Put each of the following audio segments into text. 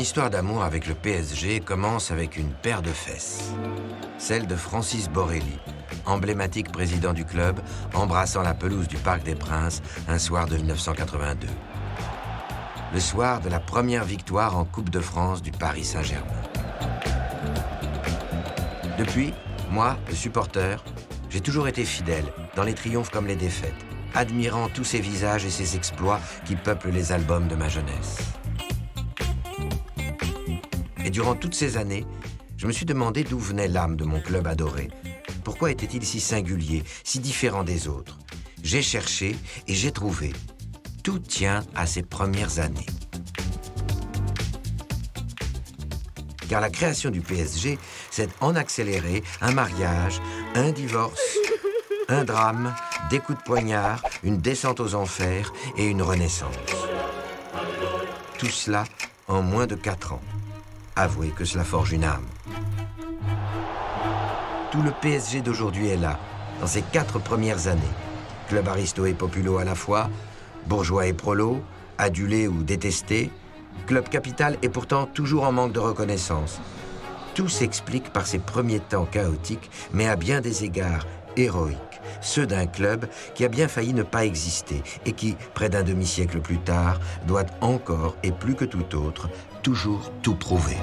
histoire d'amour avec le PSG commence avec une paire de fesses. Celle de Francis Borrelli, emblématique président du club, embrassant la pelouse du Parc des Princes un soir de 1982. Le soir de la première victoire en Coupe de France du Paris Saint-Germain. Depuis, moi, le supporter, j'ai toujours été fidèle, dans les triomphes comme les défaites, admirant tous ces visages et ces exploits qui peuplent les albums de ma jeunesse. Et durant toutes ces années, je me suis demandé d'où venait l'âme de mon club adoré. Pourquoi était-il si singulier, si différent des autres? J'ai cherché et j'ai trouvé. Tout tient à ses premières années. Car la création du PSG, c'est en accéléré un mariage, un divorce, un drame, des coups de poignard, une descente aux enfers et une renaissance. Tout cela en moins de 4 ans. Avouez que cela forge une âme. Tout le PSG d'aujourd'hui est là, dans ses 4 premières années. Club aristo et populo à la fois, bourgeois et prolo, adulé ou détesté, club capital et pourtant toujours en manque de reconnaissance. Tout s'explique par ses premiers temps chaotiques, mais à bien des égards héroïques, ceux d'un club qui a bien failli ne pas exister et qui, près d'un demi-siècle plus tard, doit encore, et plus que tout autre, toujours tout prouver.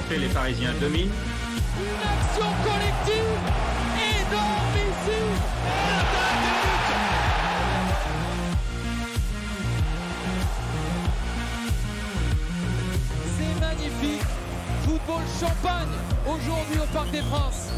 Les Parisiens dominent. Une action collective énormissime. C'est magnifique. Football champagne aujourd'hui au Parc des Princes.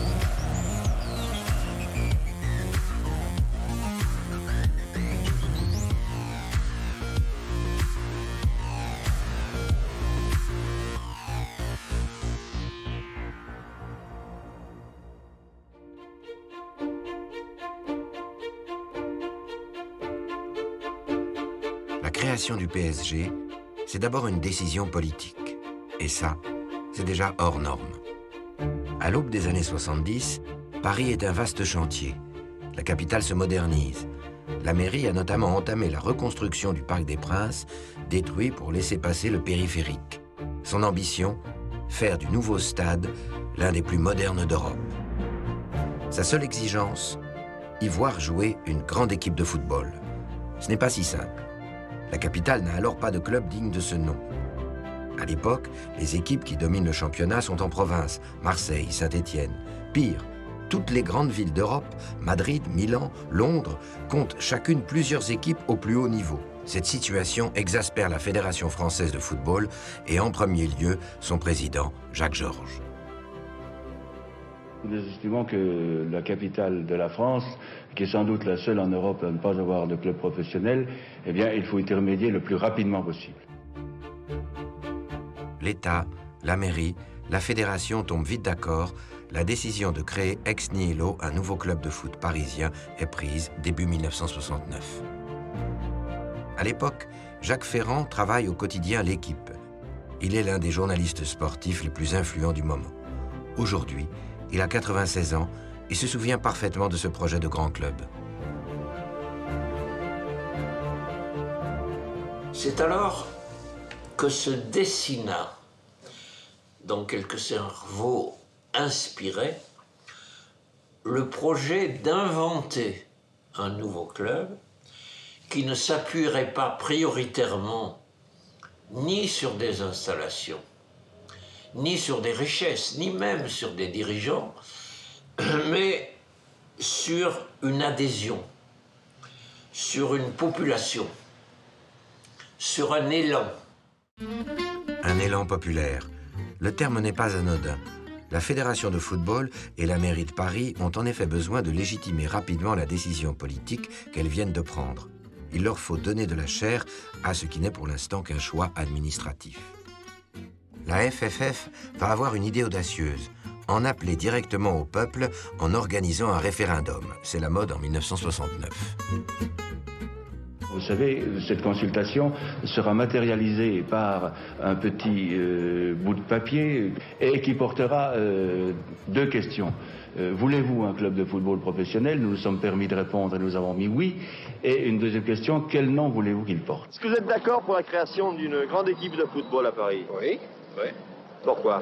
La création du PSG, c'est d'abord une décision politique. Et ça, c'est déjà hors norme. À l'aube des années 70, Paris est un vaste chantier. La capitale se modernise. La mairie a notamment entamé la reconstruction du Parc des Princes, détruit pour laisser passer le périphérique. Son ambition, faire du nouveau stade l'un des plus modernes d'Europe. Sa seule exigence, y voir jouer une grande équipe de football. Ce n'est pas si simple. La capitale n'a alors pas de club digne de ce nom. À l'époque, les équipes qui dominent le championnat sont en province, Marseille, Saint-Étienne. Pire, toutes les grandes villes d'Europe, Madrid, Milan, Londres, comptent chacune plusieurs équipes au plus haut niveau. Cette situation exaspère la Fédération française de football et en premier lieu son président, Jacques Georges. Nous estimons que la capitale de la France, qui est sans doute la seule en Europe à ne pas avoir de club professionnel, eh bien, il faut y remédier le plus rapidement possible. L'État, la mairie, la fédération tombent vite d'accord. La décision de créer ex nihilo un nouveau club de foot parisien est prise début 1969. À l'époque, Jacques Ferrand travaille au quotidien L'Équipe. Il est l'un des journalistes sportifs les plus influents du moment. Aujourd'hui, il a 96 ans et se souvient parfaitement de ce projet de grand club. C'est alors que se dessina, dans quelques cerveaux inspirés, le projet d'inventer un nouveau club qui ne s'appuierait pas prioritairement ni sur des installations, ni sur des richesses, ni même sur des dirigeants, mais sur une adhésion, sur une population, sur un élan. Un élan populaire. Le terme n'est pas anodin. La Fédération de football et la mairie de Paris ont en effet besoin de légitimer rapidement la décision politique qu'elles viennent de prendre. Il leur faut donner de la chair à ce qui n'est pour l'instant qu'un choix administratif. La FFF va avoir une idée audacieuse, en appeler directement au peuple en organisant un référendum. C'est la mode en 1969. Vous savez, cette consultation sera matérialisée par un petit bout de papier et qui portera deux questions. Voulez-vous un club de football professionnel? Nous nous sommes permis de répondre et nous avons mis oui. Et une deuxième question, quel nom voulez-vous qu'il porte? Est-ce que vous êtes d'accord pour la création d'une grande équipe de football à Paris? Oui. Pourquoi?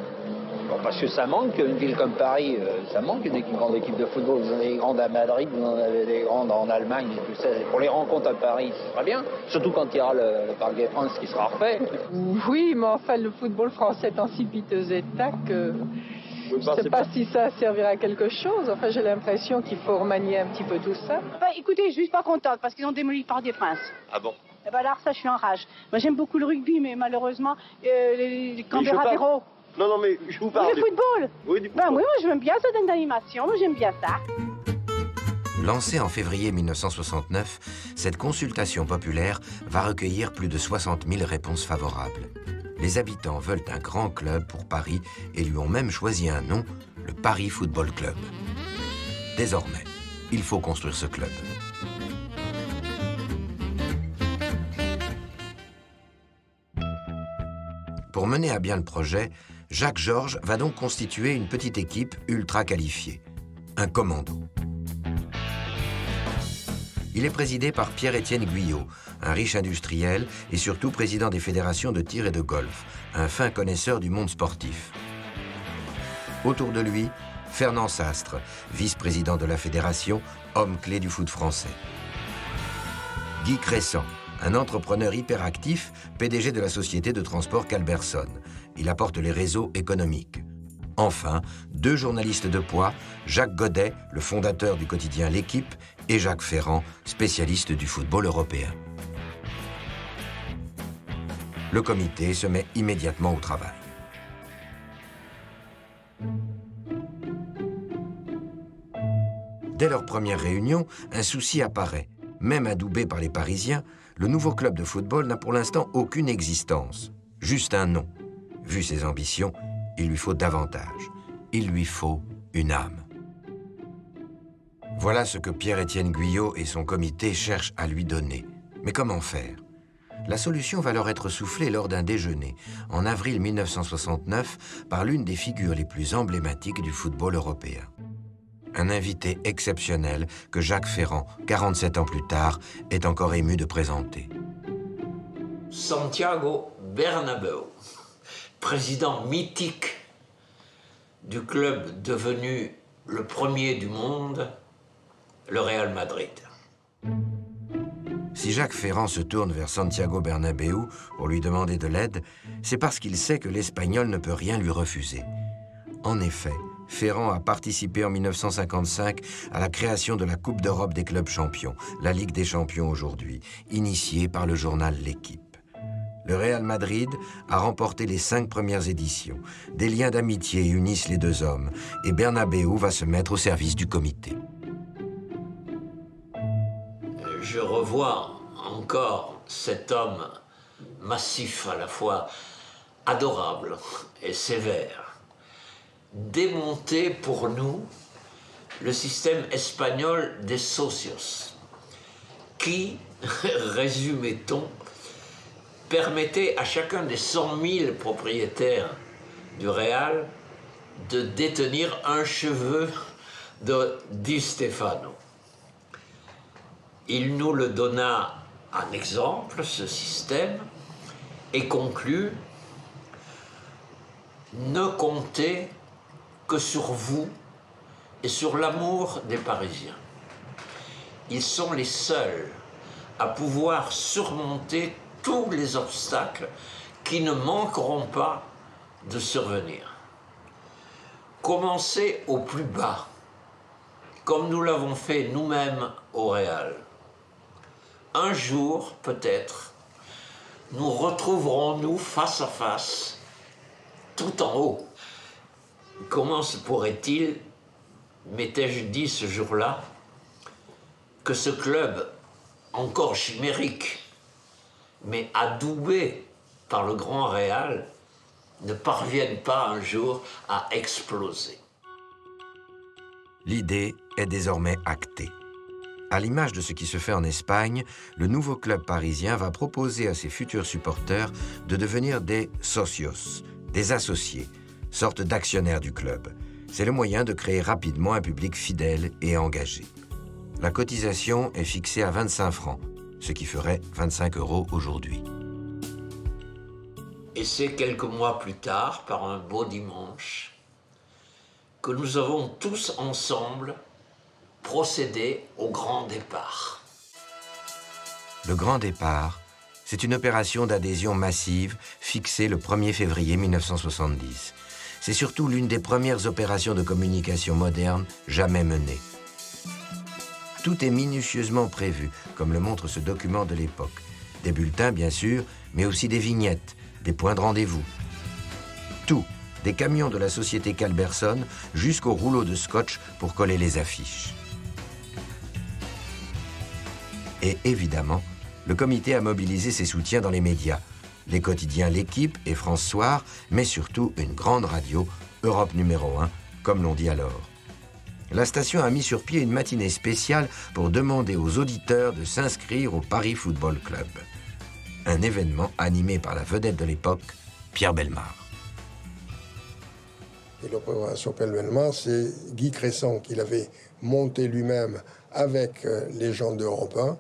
Bon, parce que ça manque, une ville comme Paris, ça manque une grande équipe de football. Vous en avez des grandes à Madrid, vous en avez des grandes en Allemagne, et tout ça. Pour les rencontres à Paris, c'est très bien. Surtout quand il y aura le Parc des Princes qui sera refait. Oui, mais enfin, le football français est en si piteux état que je ne sais pas si ça servira à quelque chose. Enfin, j'ai l'impression qu'il faut remanier un petit peu tout ça. Bah, écoutez, je suis pas contente parce qu'ils ont démoli le Parc des Princes. Ah bon? Eh ben alors, ça, je suis en rage. Moi, j'aime beaucoup le rugby, mais malheureusement, les Canberra-Béraud. Non, mais je vous parle du football. Oui, du football. Ben oui, moi, j'aime bien ce donne d'animation, moi, j'aime bien ça. Lancée en février 1969, cette consultation populaire va recueillir plus de 60 000 réponses favorables. Les habitants veulent un grand club pour Paris et lui ont même choisi un nom, le Paris Football Club. Désormais, il faut construire ce club. Pour mener à bien le projet, Jacques Georges va donc constituer une petite équipe ultra qualifiée, un commando. Il est présidé par Pierre-Étienne Guyot, un riche industriel et surtout président des fédérations de tir et de golf, un fin connaisseur du monde sportif. Autour de lui, Fernand Sastre, vice-président de la fédération, homme clé du foot français. Guy Cressan, un entrepreneur hyperactif, PDG de la société de transport Calberson. Il apporte les réseaux économiques. Enfin, deux journalistes de poids, Jacques Godet, le fondateur du quotidien L'Équipe, et Jacques Ferrand, spécialiste du football européen. Le comité se met immédiatement au travail. Dès leur première réunion, un souci apparaît. Même adoubé par les Parisiens, le nouveau club de football n'a pour l'instant aucune existence, juste un nom. Vu ses ambitions, il lui faut davantage. Il lui faut une âme. Voilà ce que Pierre-Étienne Guyot et son comité cherchent à lui donner. Mais comment faire? La solution va leur être soufflée lors d'un déjeuner, en avril 1969, par l'une des figures les plus emblématiques du football européen. Un invité exceptionnel que Jacques Ferrand, 47 ans plus tard, est encore ému de présenter. Santiago Bernabéu, président mythique du club devenu le premier du monde, le Real Madrid. Si Jacques Ferrand se tourne vers Santiago Bernabéu pour lui demander de l'aide, c'est parce qu'il sait que l'Espagnol ne peut rien lui refuser. En effet, Ferrand a participé en 1955 à la création de la Coupe d'Europe des clubs champions, la Ligue des champions aujourd'hui, initiée par le journal L'Équipe. Le Real Madrid a remporté les 5 premières éditions. Des liens d'amitié unissent les deux hommes et Bernabéu va se mettre au service du comité. Je revois encore cet homme massif, à la fois adorable et sévère, démonter pour nous le système espagnol des socios, qui, résumait-on, permettait à chacun des 100 000 propriétaires du Real de détenir un cheveu de Di Stefano. Il nous le donna en exemple, ce système, et conclut: ne comptez que sur vous et sur l'amour des Parisiens. Ils sont les seuls à pouvoir surmonter tous les obstacles qui ne manqueront pas de survenir. Commencez au plus bas, comme nous l'avons fait nous-mêmes au Real. Un jour, peut-être, nous retrouverons-nous face à face, tout en haut. Comment se pourrait-il, m'étais-je dit ce jour-là, que ce club, encore chimérique, mais adoubé par le grand Real, ne parviennent pas un jour à exploser. L'idée est désormais actée. À l'image de ce qui se fait en Espagne, le nouveau club parisien va proposer à ses futurs supporters de devenir des socios, des associés, sorte d'actionnaires du club. C'est le moyen de créer rapidement un public fidèle et engagé. La cotisation est fixée à 25 francs, ce qui ferait 25 € aujourd'hui. Et c'est quelques mois plus tard, par un beau dimanche, que nous avons tous ensemble procédé au grand départ. Le grand départ, c'est une opération d'adhésion massive fixée le 1er février 1970. C'est surtout l'une des premières opérations de communication moderne jamais menées. Tout est minutieusement prévu, comme le montre ce document de l'époque. Des bulletins, bien sûr, mais aussi des vignettes, des points de rendez-vous. Tout, des camions de la société Calberson jusqu'au rouleau de scotch pour coller les affiches. Et évidemment, le comité a mobilisé ses soutiens dans les médias. Les quotidiens L'Équipe et France Soir, mais surtout une grande radio, Europe numéro 1, comme l'on dit alors. La station a mis sur pied une matinée spéciale pour demander aux auditeurs de s'inscrire au Paris Football Club. Un événement animé par la vedette de l'époque, Pierre Bellemare. Et l'opération Pierre Bellemare, c'est Guy Cresson qui l'avait monté lui-même avec les gens d'Europe 1.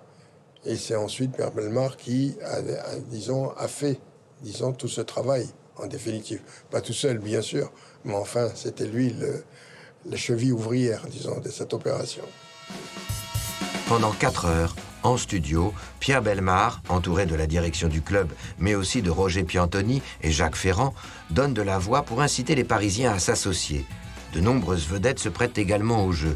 Et c'est ensuite Pierre Bellemare qui a fait tout ce travail, en définitive. Pas tout seul, bien sûr, mais enfin, c'était lui la cheville ouvrière, disons, de cette opération. Pendant 4 heures, en studio, Pierre Bellemare, entouré de la direction du club, mais aussi de Roger Piantoni et Jacques Ferrand, donne de la voix pour inciter les Parisiens à s'associer. De nombreuses vedettes se prêtent également au jeu,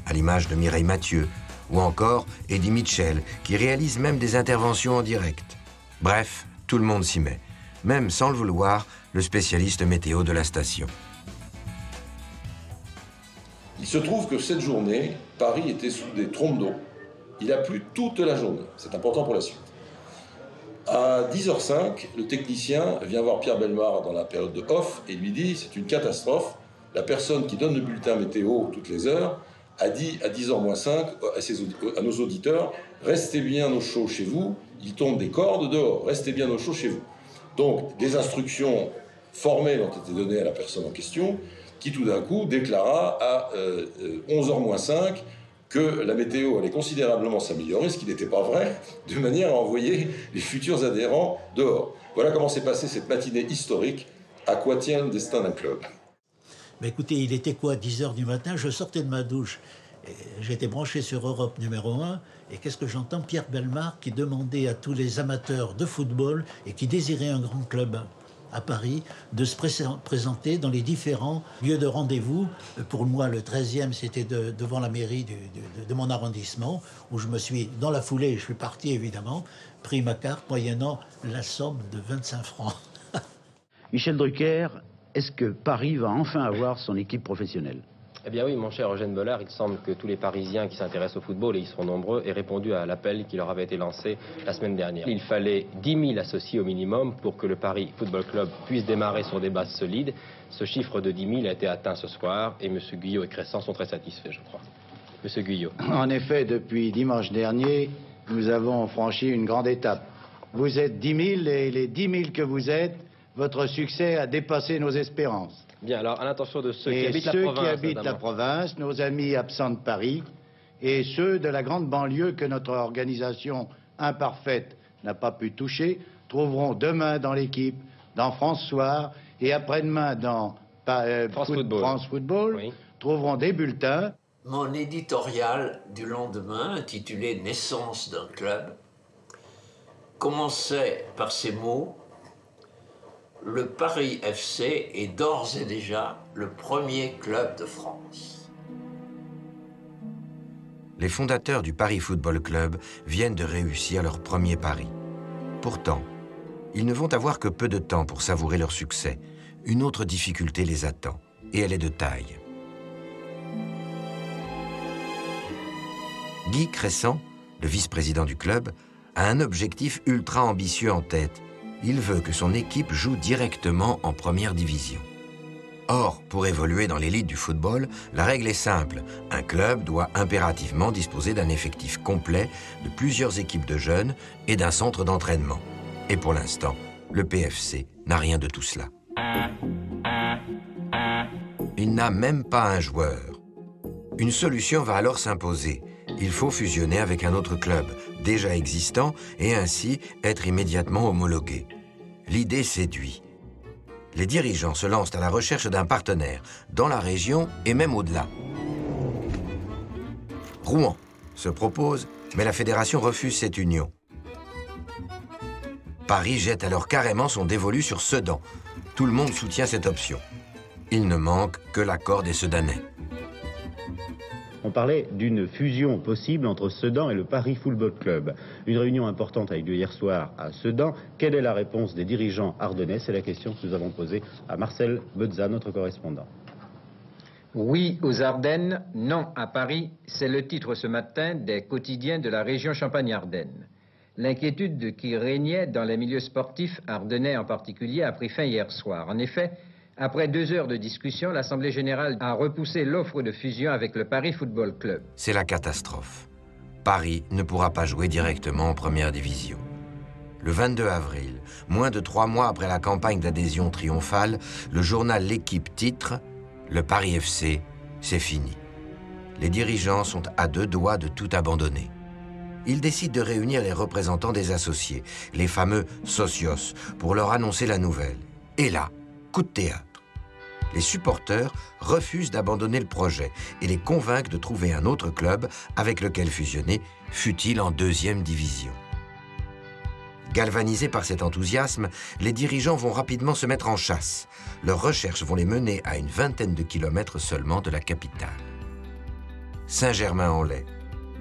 à l'image de Mireille Mathieu, ou encore Eddie Mitchell, qui réalise même des interventions en direct. Bref, tout le monde s'y met. Même sans le vouloir, le spécialiste météo de la station. Il se trouve que cette journée, Paris était sous des trompes d'eau. Il a plu toute la journée. C'est important pour la suite. À 10h05, le technicien vient voir Pierre Bellemare dans la période de off et lui dit « c'est une catastrophe. La personne qui donne le bulletin météo toutes les heures a dit à 10h-5 à nos auditeurs « restez bien au chaud chez vous, il tombe des cordes dehors, restez bien au chaud chez vous ». Donc, des instructions formelles ont été données à la personne en question qui tout d'un coup déclara à 11h-5 que la météo allait considérablement s'améliorer, ce qui n'était pas vrai, de manière à envoyer les futurs adhérents dehors. Voilà comment s'est passée cette matinée historique. À quoi tient le destin d'un club? Mais écoutez, il était quoi, 10h du matin, je sortais de ma douche. J'étais branché sur Europe numéro 1, et qu'est-ce que j'entends? Pierre Bellemare qui demandait à tous les amateurs de football et qui désiraient un grand club à Paris, de se présenter dans les différents lieux de rendez-vous. Pour moi, le 13e, c'était devant la mairie de mon arrondissement, où je me suis, dans la foulée, je suis parti évidemment, pris ma carte, moyennant la somme de 25 francs. Michel Drucker, est-ce que Paris va enfin avoir son équipe professionnelle? Eh bien oui, mon cher Eugène Bollard, il semble que tous les Parisiens qui s'intéressent au football, et ils seront nombreux, aient répondu à l'appel qui leur avait été lancé la semaine dernière. Il fallait 10 000 associés au minimum pour que le Paris Football Club puisse démarrer sur des bases solides. Ce chiffre de 10 000 a été atteint ce soir et M. Guyot et Cressan sont très satisfaits, je crois. M. Guyot. En effet, depuis dimanche dernier, nous avons franchi une grande étape. Vous êtes 10 000 et les 10 000 que vous êtes, votre succès a dépassé nos espérances. Bien, alors à l'intention de ceux qui habitent la province, nos amis absents de Paris, et ceux de la grande banlieue que notre organisation imparfaite n'a pas pu toucher, trouveront demain dans l'équipe, dans France Soir, et après-demain dans France Football, oui, trouveront des bulletins. Mon éditorial du lendemain, intitulé « Naissance d'un club », commençait par ces mots: le Paris FC est d'ores et déjà le premier club de France. Les fondateurs du Paris Football Club viennent de réussir leur premier pari. Pourtant, ils ne vont avoir que peu de temps pour savourer leur succès. Une autre difficulté les attend, et elle est de taille. Guy Cressan, le vice-président du club, a un objectif ultra ambitieux en tête: il veut que son équipe joue directement en première division. Or, pour évoluer dans l'élite du football, la règle est simple. Un club doit impérativement disposer d'un effectif complet, de plusieurs équipes de jeunes et d'un centre d'entraînement. Et pour l'instant, le PFC n'a rien de tout cela. Il n'a même pas un joueur. Une solution va alors s'imposer. Il faut fusionner avec un autre club, déjà existant, et ainsi être immédiatement homologué. L'idée séduit. Les dirigeants se lancent à la recherche d'un partenaire, dans la région et même au-delà. Rouen se propose, mais la fédération refuse cette union. Paris jette alors carrément son dévolu sur Sedan. Tout le monde soutient cette option. Il ne manque que l'accord des Sedanais. On parlait d'une fusion possible entre Sedan et le Paris Football Club. Une réunion importante a eu lieu hier soir à Sedan. Quelle est la réponse des dirigeants ardennais? C'est la question que nous avons posée à Marcel Beutza, notre correspondant. Oui aux Ardennes, non à Paris, c'est le titre ce matin des quotidiens de la région Champagne-Ardenne. L'inquiétude qui régnait dans les milieux sportifs ardennais en particulier a pris fin hier soir. En effet, après 2 heures de discussion, l'Assemblée générale a repoussé l'offre de fusion avec le Paris Football Club. C'est la catastrophe. Paris ne pourra pas jouer directement en première division. Le 22 avril, moins de 3 mois après la campagne d'adhésion triomphale, le journal L'Équipe titre « Le Paris FC, c'est fini ». Les dirigeants sont à 2 doigts de tout abandonner. Ils décident de réunir les représentants des associés, les fameux socios, pour leur annoncer la nouvelle. Et là, coup de théâtre. Les supporters refusent d'abandonner le projet et les convainquent de trouver un autre club avec lequel fusionner, fût-il en 2e division. Galvanisés par cet enthousiasme, les dirigeants vont rapidement se mettre en chasse. Leurs recherches vont les mener à une vingtaine de kilomètres seulement de la capitale. Saint-Germain-en-Laye,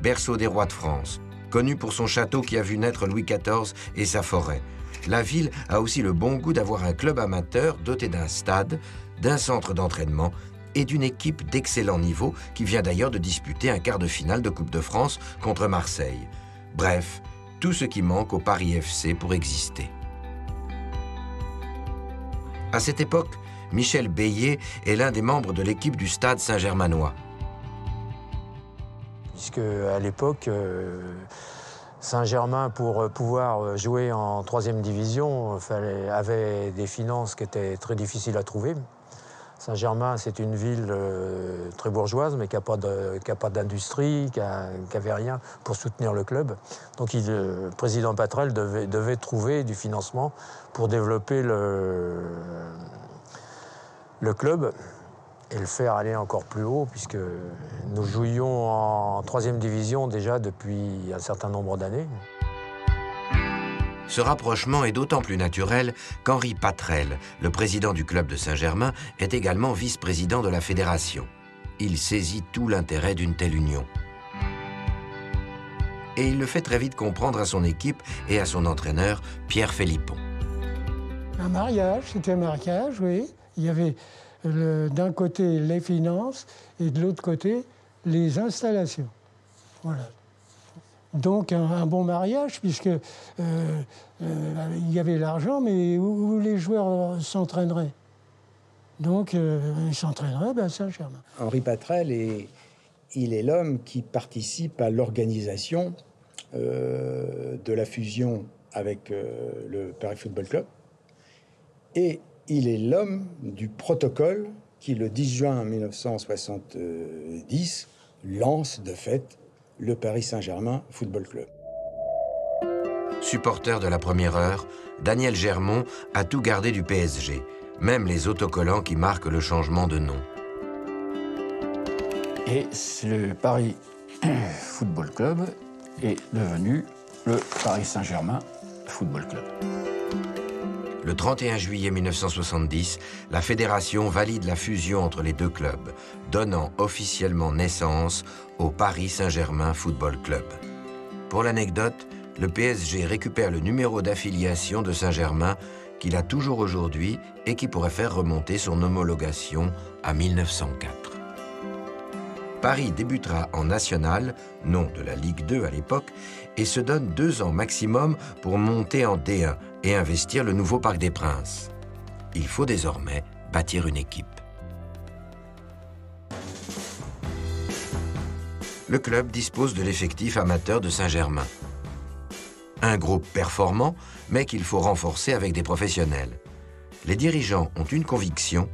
berceau des rois de France, connu pour son château qui a vu naître Louis XIV et sa forêt. La ville a aussi le bon goût d'avoir un club amateur doté d'un stade, d'un centre d'entraînement et d'une équipe d'excellent niveau qui vient d'ailleurs de disputer un quart de finale de Coupe de France contre Marseille. Bref, tout ce qui manque au Paris FC pour exister. À cette époque, Michel Beillet est l'un des membres de l'équipe du Stade Saint-Germanois. Puisque à l'époque, Saint-Germain, pour pouvoir jouer en 3e division, avait des finances qui étaient très difficiles à trouver. Saint-Germain, c'est une ville très bourgeoise, mais qui n'a pas d'industrie, qui n'avait rien pour soutenir le club. Donc le président Patrel devait trouver du financement pour développer le club et le faire aller encore plus haut, puisque nous jouions en 3e division déjà depuis un certain nombre d'années. Ce rapprochement est d'autant plus naturel qu'Henri Patrel, le président du club de Saint-Germain, est également vice-président de la fédération. Il saisit tout l'intérêt d'une telle union. Et il le fait très vite comprendre à son équipe et à son entraîneur, Pierre Philippon. Un mariage, c'était un mariage, oui. Il y avait d'un côté les finances et de l'autre côté les installations. Voilà. Donc un bon mariage, puisque il y avait l'argent, mais où les joueurs s'entraîneraient. Donc ils s'entraîneraient à Saint-Germain. Henri Patrel, il est l'homme qui participe à l'organisation de la fusion avec le Paris Football Club. Et il est l'homme du protocole qui, le 10 juin 1970, lance de fait le Paris Saint-Germain Football Club. Supporter de la première heure, Daniel Germont a tout gardé du PSG, même les autocollants qui marquent le changement de nom. Et le Paris Football Club est devenu le Paris Saint-Germain Football Club. Le 31 juillet 1970, la fédération valide la fusion entre les deux clubs, donnant officiellement naissance au Paris Saint-Germain Football Club. Pour l'anecdote, le PSG récupère le numéro d'affiliation de Saint-Germain qu'il a toujours aujourd'hui et qui pourrait faire remonter son homologation à 1904. Paris débutera en National, nom de la Ligue 2 à l'époque, et se donne 2 ans maximum pour monter en D1, et investir le nouveau Parc des Princes. Il faut désormais bâtir une équipe. Le club dispose de l'effectif amateur de Saint-Germain. Un groupe performant, mais qu'il faut renforcer avec des professionnels. Les dirigeants ont une conviction,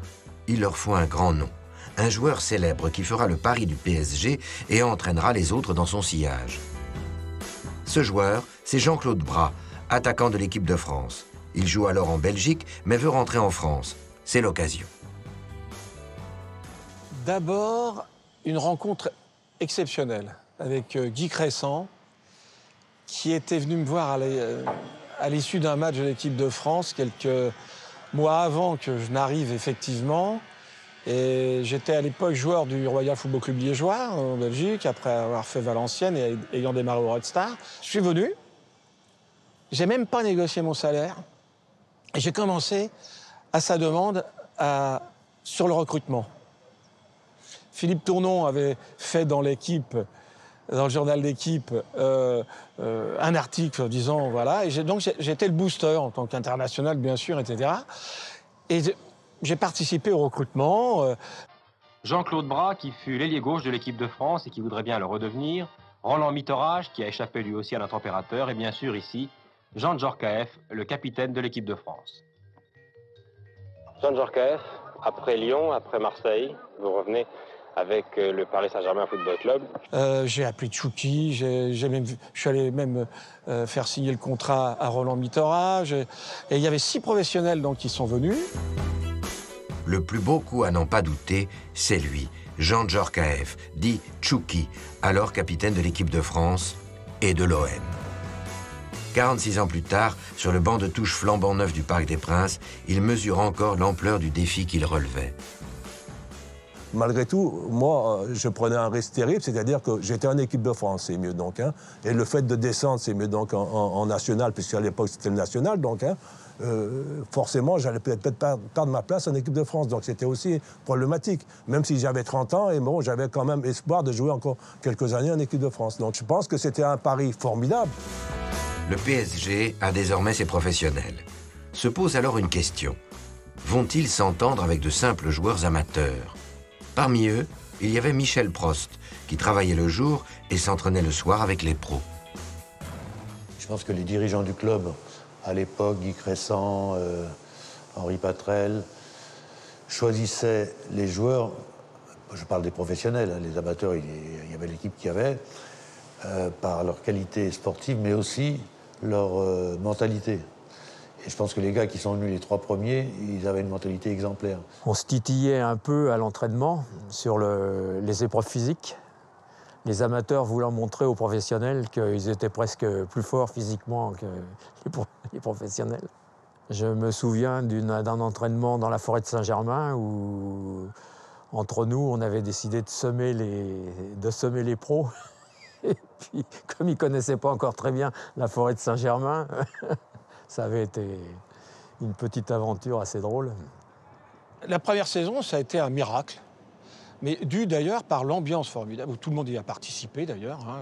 il leur faut un grand nom. Un joueur célèbre qui fera le pari du PSG et entraînera les autres dans son sillage. Ce joueur, c'est Jean-Claude Bras, attaquant de l'équipe de France. Il joue alors en Belgique, mais veut rentrer en France. C'est l'occasion. D'abord, une rencontre exceptionnelle avec Guy Crescent, qui était venu me voir à l'issue d'un match de l'équipe de France, quelques mois avant que je n'arrive effectivement. Et j'étais à l'époque joueur du Royal Football Club liégeois en Belgique, après avoir fait Valenciennes et ayant démarré au Red Star. Je suis venu, j'ai même pas négocié mon salaire, et j'ai commencé à sa demande sur le recrutement. Philippe Tournon avait fait dans l'équipe, dans le journal d'équipe, un article en disant voilà, et donc j'étais le booster en tant qu'international bien sûr, etc. Et j'ai participé au recrutement. Jean-Claude Bras, qui fut l'ailier gauche de l'équipe de France et qui voudrait bien le redevenir. Roland Mitterrage, qui a échappé lui aussi à notre opérateur. Et bien sûr ici, Jean Djorkaeff, le capitaine de l'équipe de France. Jean Djorkaeff, après Lyon, après Marseille, vous revenez avec le Paris Saint-Germain Football Club. J'ai appelé Tchouki, je suis allé même faire signer le contrat à Roland Mitterrage. Et il y avait 6 professionnels donc, qui sont venus. Le plus beau coup à n'en pas douter, c'est lui, Jean Djorkaeff, dit Tchouki, alors capitaine de l'équipe de France et de l'OM. 46 ans plus tard, sur le banc de touche flambant neuf du Parc des Princes, il mesure encore l'ampleur du défi qu'il relevait. Malgré tout, moi, je prenais un risque terrible, c'est-à-dire que j'étais en équipe de France, c'est mieux donc. Hein, et le fait de descendre, c'est mieux donc en national, puisqu'à l'époque c'était le national, donc. Hein, forcément, j'allais peut-être perdre ma place en équipe de France. Donc c'était aussi problématique. Même si j'avais 30 ans, et bon, j'avais quand même espoir de jouer encore quelques années en équipe de France. Donc je pense que c'était un pari formidable. Le PSG a désormais ses professionnels. Se pose alors une question. Vont-ils s'entendre avec de simples joueurs amateurs? Parmi eux, il y avait Michel Prost, qui travaillait le jour et s'entraînait le soir avec les pros. Je pense que les dirigeants du club, à l'époque, Guy Crescent, Henri Patrel, choisissaient les joueurs, je parle des professionnels, hein, les amateurs, il y avait l'équipe qu'il y avait, par leur qualité sportive, mais aussi leur mentalité. Et je pense que les gars qui sont venus les 3 premiers, ils avaient une mentalité exemplaire. On se titillait un peu à l'entraînement sur les épreuves physiques. Les amateurs voulant montrer aux professionnels qu'ils étaient presque plus forts physiquement que les professionnels. Je me souviens d'un entraînement dans la forêt de Saint-Germain où, entre nous, on avait décidé de semer les pros. Et puis, comme ils ne connaissaient pas encore très bien la forêt de Saint-Germain, ça avait été une petite aventure assez drôle. La première saison, ça a été un miracle. Mais dû d'ailleurs par l'ambiance formidable, où tout le monde y a participé d'ailleurs, hein,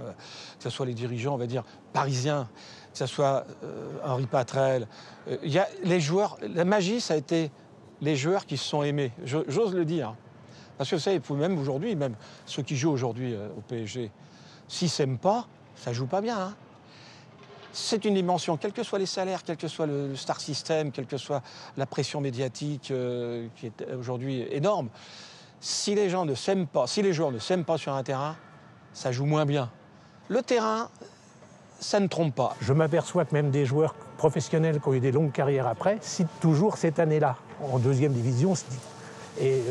que ce soit les dirigeants, on va dire, parisiens, que ce soit Henri Patrel. Les joueurs, la magie, ça a été les joueurs qui se sont aimés, j'ose le dire. Parce que vous savez, même aujourd'hui, même ceux qui jouent aujourd'hui au PSG, s'ils ne s'aiment pas, ça ne joue pas bien. Hein. C'est une dimension, quels que soient les salaires, quel que soit le star system, quelle que soit la pression médiatique qui est aujourd'hui énorme. Si les gens ne s'aiment pas, si les joueurs ne s'aiment pas sur un terrain, ça joue moins bien. Le terrain, ça ne trompe pas. Je m'aperçois que même des joueurs professionnels qui ont eu des longues carrières après citent toujours cette année-là, en 2e division, et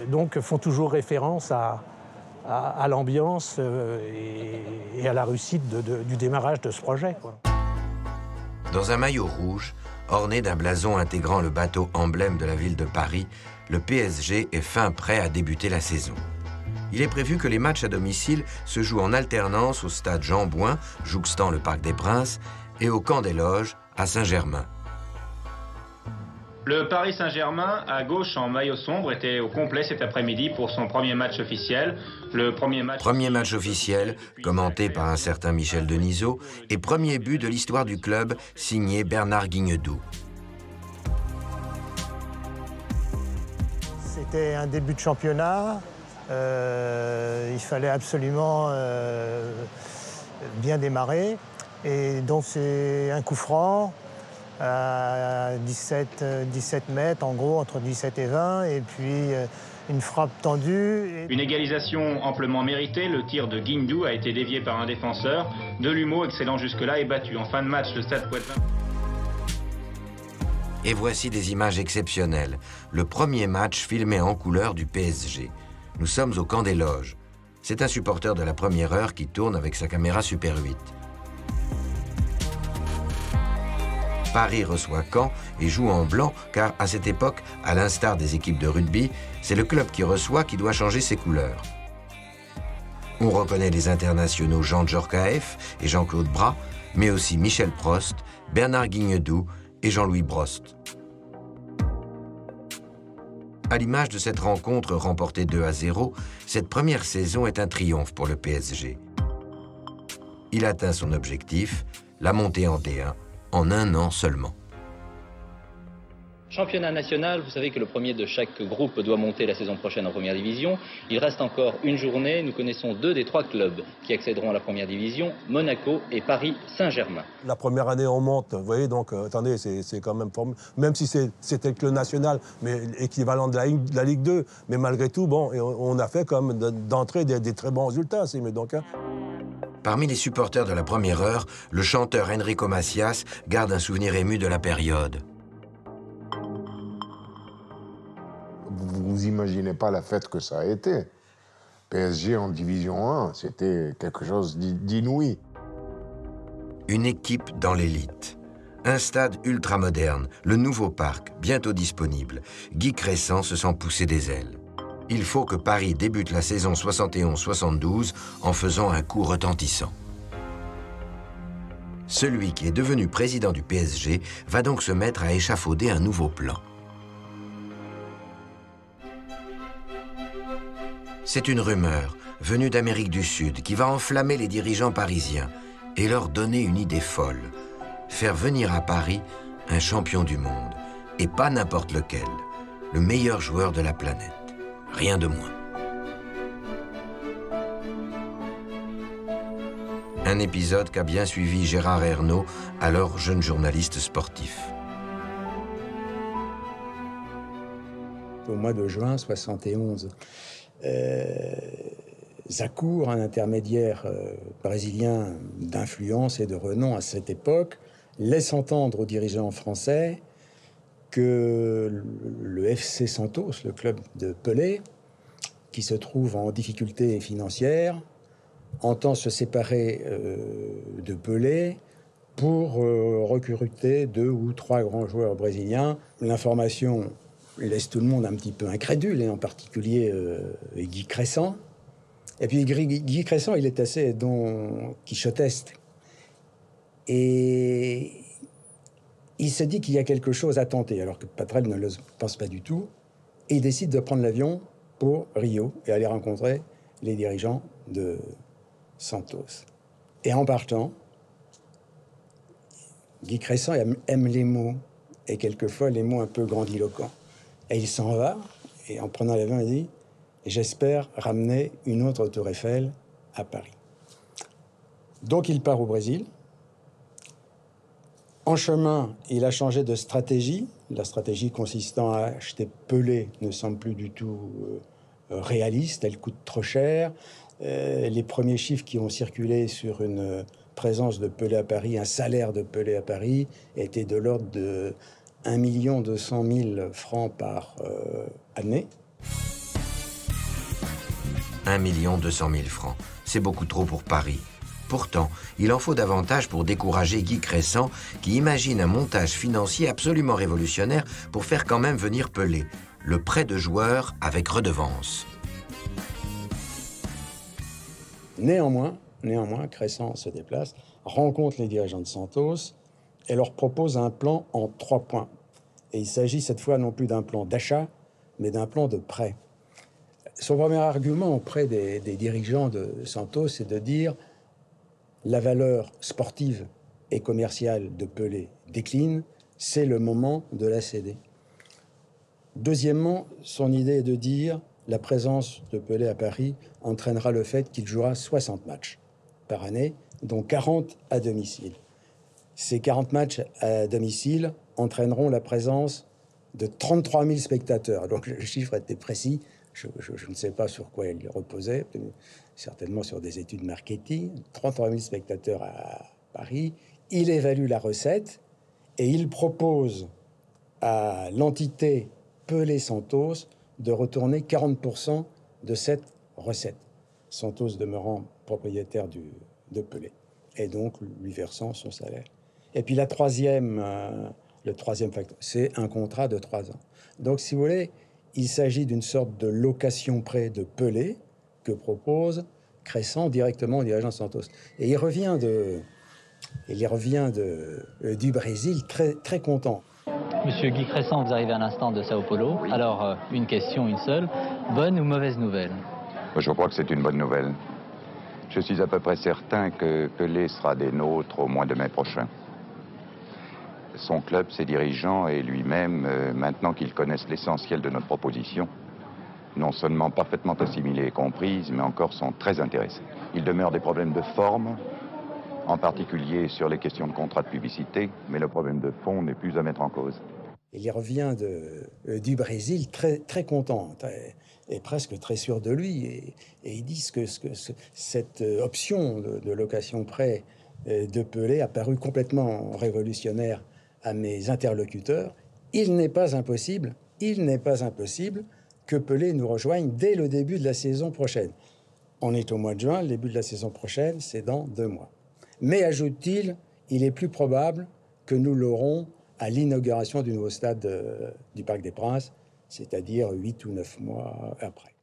donc font toujours référence à l'ambiance et à la réussite du démarrage de ce projet, quoi. Dans un maillot rouge, orné d'un blason intégrant le bateau emblème de la ville de Paris, le PSG est fin prêt à débuter la saison. Il est prévu que les matchs à domicile se jouent en alternance au stade Jean-Bouin, jouxtant le Parc des Princes, et au Camp des Loges à Saint-Germain. Le Paris Saint-Germain, à gauche en maillot sombre, était au complet cet après-midi pour son premier match officiel. Le premier match officiel, commenté par un certain Michel Denisot, et premier but de l'histoire du club, signé Bernard Guignedou. C'était un début de championnat. Il fallait absolument bien démarrer. Et donc c'est un coup franc à 17 mètres, en gros, entre 17 et 20, et puis une frappe tendue. Une égalisation amplement méritée, le tir de Guignedou a été dévié par un défenseur. Delumeau, excellent jusque-là, est battu. En fin de match, le Stade Poitvin. Et voici des images exceptionnelles. Le premier match filmé en couleur du PSG. Nous sommes au camp des loges. C'est un supporter de la première heure qui tourne avec sa caméra Super 8. Paris reçoit Caen et joue en blanc, car à cette époque, à l'instar des équipes de rugby, c'est le club qui reçoit qui doit changer ses couleurs. On reconnaît les internationaux Jean Djorkaeff et Jean-Claude Bras, mais aussi Michel Prost, Bernard Guignedou et Jean-Louis Brost. À l'image de cette rencontre remportée 2-0, cette première saison est un triomphe pour le PSG. Il atteint son objectif, la montée en D1, en un an seulement. Championnat national, vous savez que le premier de chaque groupe doit monter la saison prochaine en première division. Il reste encore une journée. Nous connaissons 2 des 3 clubs qui accéderont à la première division, Monaco et Paris Saint-Germain. La première année, on monte, vous voyez, donc attendez, c'est quand même même si c'était que le national, mais équivalent de la Ligue 2, mais malgré tout, bon, on a fait comme d'entrée des très bons résultats. Mais donc, hein. Parmi les supporters de la première heure, le chanteur Enrico Macias garde un souvenir ému de la période. Vous imaginez pas la fête que ça a été. PSG en Division 1, c'était quelque chose d'inouï. Une équipe dans l'élite. Un stade ultramoderne, le nouveau parc, bientôt disponible. Guy Crescent se sent pousser des ailes. Il faut que Paris débute la saison 71-72 en faisant un coup retentissant. Celui qui est devenu président du PSG va donc se mettre à échafauder un nouveau plan. C'est une rumeur venue d'Amérique du Sud qui va enflammer les dirigeants parisiens et leur donner une idée folle. Faire venir à Paris un champion du monde, et pas n'importe lequel, le meilleur joueur de la planète. Rien de moins. Un épisode qu'a bien suivi Gérard Ernaut, alors jeune journaliste sportif. Au mois de juin 71, Zacour, un intermédiaire brésilien d'influence et de renom à cette époque, laisse entendre aux dirigeants français que le FC Santos, le club de Pelé, qui se trouve en difficulté financière, entend se séparer de Pelé pour recruter 2 ou 3 grands joueurs brésiliens. L'information laisse tout le monde un petit peu incrédule, et en particulier Guy Crescent. Et puis Guy Crescent, il est assez quichotesque. Et il se dit qu'il y a quelque chose à tenter, alors que Patrel ne le pense pas du tout. Et il décide de prendre l'avion pour Rio et aller rencontrer les dirigeants de Santos. Et en partant, Guy Crescent aime les mots, et quelquefois les mots un peu grandiloquents. Et il s'en va, et en prenant l'avion, il dit « J'espère ramener une autre Tour Eiffel à Paris ». Donc il part au Brésil. En chemin, il a changé de stratégie. La stratégie consistant à acheter Pelé ne semble plus du tout réaliste, elle coûte trop cher. Les premiers chiffres qui ont circulé sur une présence de Pelé à Paris, un salaire de Pelé à Paris, étaient de l'ordre de 1 200 000 francs par année. 1 200 000 francs, c'est beaucoup trop pour Paris. Pourtant, il en faut davantage pour décourager Guy Crescent, qui imagine un montage financier absolument révolutionnaire pour faire quand même venir Pelé, le prêt de joueurs avec redevance. Néanmoins, Crescent se déplace, rencontre les dirigeants de Santos et leur propose un plan en 3 points. Et il s'agit cette fois non plus d'un plan d'achat, mais d'un plan de prêt. Son premier argument auprès des dirigeants de Santos, c'est de dire la valeur sportive et commerciale de Pelé décline, c'est le moment de la céder. Deuxièmement, son idée est de dire la présence de Pelé à Paris entraînera le fait qu'il jouera 60 matchs par année, dont 40 à domicile. Ces 40 matchs à domicile entraîneront la présence de 33 000 spectateurs. Donc le chiffre était précis. Je ne sais pas sur quoi il reposait, certainement sur des études marketing. 33 000 spectateurs à Paris. Il évalue la recette et il propose à l'entité Pelé-Santos de retourner 40% de cette recette. Santos demeurant propriétaire de Pelé et donc lui versant son salaire. Et puis le troisième facteur, c'est un contrat de 3 ans. Donc si vous voulez, il s'agit d'une sorte de location-prêt de Pelé que propose Cressan directement au dirigeant Santos. Et il revient du Brésil très content. Monsieur Guy Cressan, vous arrivez à l'instant de Sao Paulo. Oui. Alors, une question, une seule. Bonne ou mauvaise nouvelle? Je crois que c'est une bonne nouvelle. Je suis à peu près certain que Pelé sera des nôtres au mois de mai prochain. Son club, ses dirigeants et lui-même, maintenant qu'ils connaissent l'essentiel de notre proposition, non seulement parfaitement assimilées et comprises, mais encore sont très intéressés. Il demeure des problèmes de forme, en particulier sur les questions de contrat de publicité, mais le problème de fond n'est plus à mettre en cause. Il revient du Brésil très content et presque très sûr de lui. Et ils disent que cette option de location-prêt de Pelé a paru complètement révolutionnaire à mes interlocuteurs. Il n'est pas impossible que Pelé nous rejoigne dès le début de la saison prochaine. On est au mois de juin, le début de la saison prochaine, c'est dans 2 mois. Mais, ajoute-t-il, il est plus probable que nous l'aurons à l'inauguration du nouveau stade du Parc des Princes, c'est-à-dire 8 ou 9 mois après.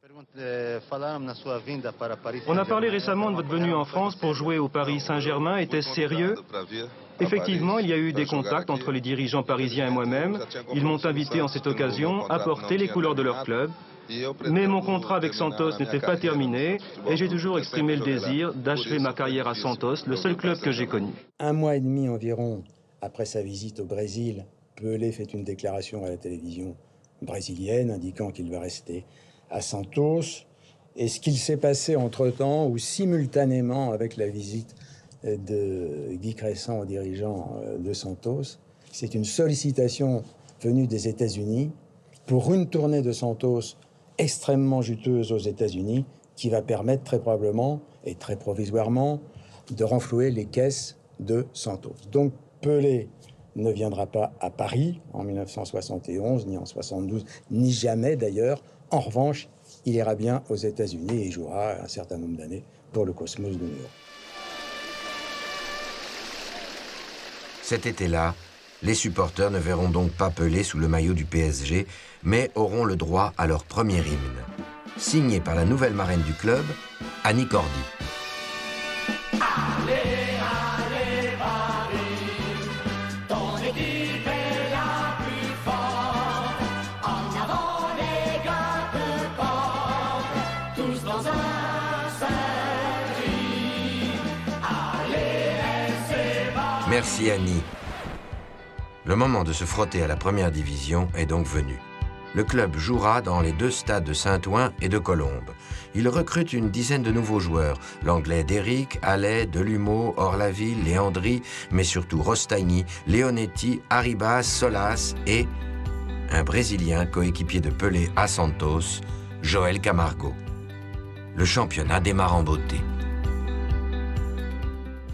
On a parlé récemment de votre venue en France pour jouer au Paris Saint-Germain. Était-ce sérieux? Effectivement, il y a eu des contacts entre les dirigeants parisiens et moi-même. Ils m'ont invité en cette occasion à porter les couleurs de leur club. Mais mon contrat avec Santos n'était pas terminé et j'ai toujours exprimé le désir d'achever ma carrière à Santos, le seul club que j'ai connu. 1 mois et demi environ après sa visite au Brésil, Pelé fait une déclaration à la télévision brésilienne indiquant qu'il va rester à Santos. Et ce qu'il s'est passé entre-temps ou simultanément avec la visite de Guy Cressan au dirigeant de Santos, c'est une sollicitation venue des États-Unis pour une tournée de Santos extrêmement juteuse aux États-Unis qui va permettre très probablement et très provisoirement de renflouer les caisses de Santos. Donc Pelé ne viendra pas à Paris en 1971, ni en 72, ni jamais d'ailleurs. En revanche, il ira bien aux États-Unis et il jouera un certain nombre d'années pour le Cosmos de New York. Cet été-là, les supporters ne verront donc pas Pelé sous le maillot du PSG, mais auront le droit à leur premier hymne, signé par la nouvelle marraine du club, Annie Cordy. Merci Annie. Le moment de se frotter à la première division est donc venu. Le club jouera dans les 2 stades de Saint-Ouen et de Colombes. Il recrute une dizaine de nouveaux joueurs. L'anglais Derrick, Allais, Delumeau, Orlaville, Léandri, mais surtout Rostagni, Leonetti, Arribas, Solas et un Brésilien coéquipier de Pelé à Santos, Joël Camargo. Le championnat démarre en beauté.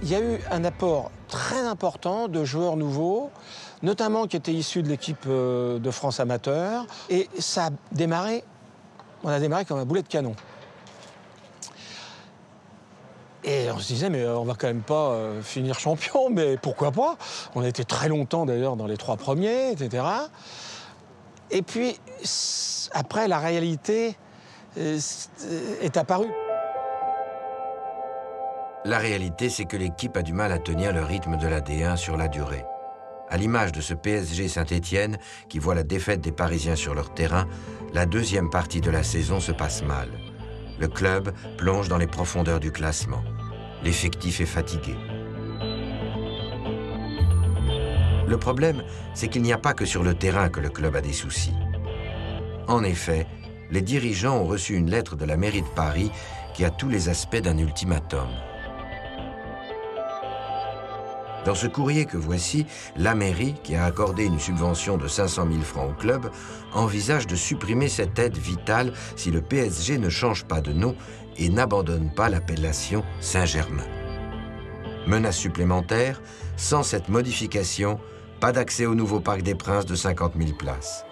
Il y a eu un apport très important de joueurs nouveaux, notamment qui étaient issus de l'équipe de France amateur. Et ça a démarré, on a démarré comme un boulet de canon. Et on se disait, mais on va quand même pas finir champion, mais pourquoi pas? On a été très longtemps d'ailleurs dans les 3 premiers, etc. Et puis, après, la réalité est apparue. La réalité, c'est que l'équipe a du mal à tenir le rythme de la D1 sur la durée. À l'image de ce PSG Saint-Étienne qui voit la défaite des Parisiens sur leur terrain, la deuxième partie de la saison se passe mal. Le club plonge dans les profondeurs du classement. L'effectif est fatigué. Le problème, c'est qu'il n'y a pas que sur le terrain que le club a des soucis. En effet, les dirigeants ont reçu une lettre de la mairie de Paris qui a tous les aspects d'un ultimatum. Dans ce courrier que voici, la mairie, qui a accordé une subvention de 500 000 francs au club, envisage de supprimer cette aide vitale si le PSG ne change pas de nom et n'abandonne pas l'appellation Saint-Germain. Menace supplémentaire, sans cette modification, pas d'accès au nouveau Parc des Princes de 50 000 places.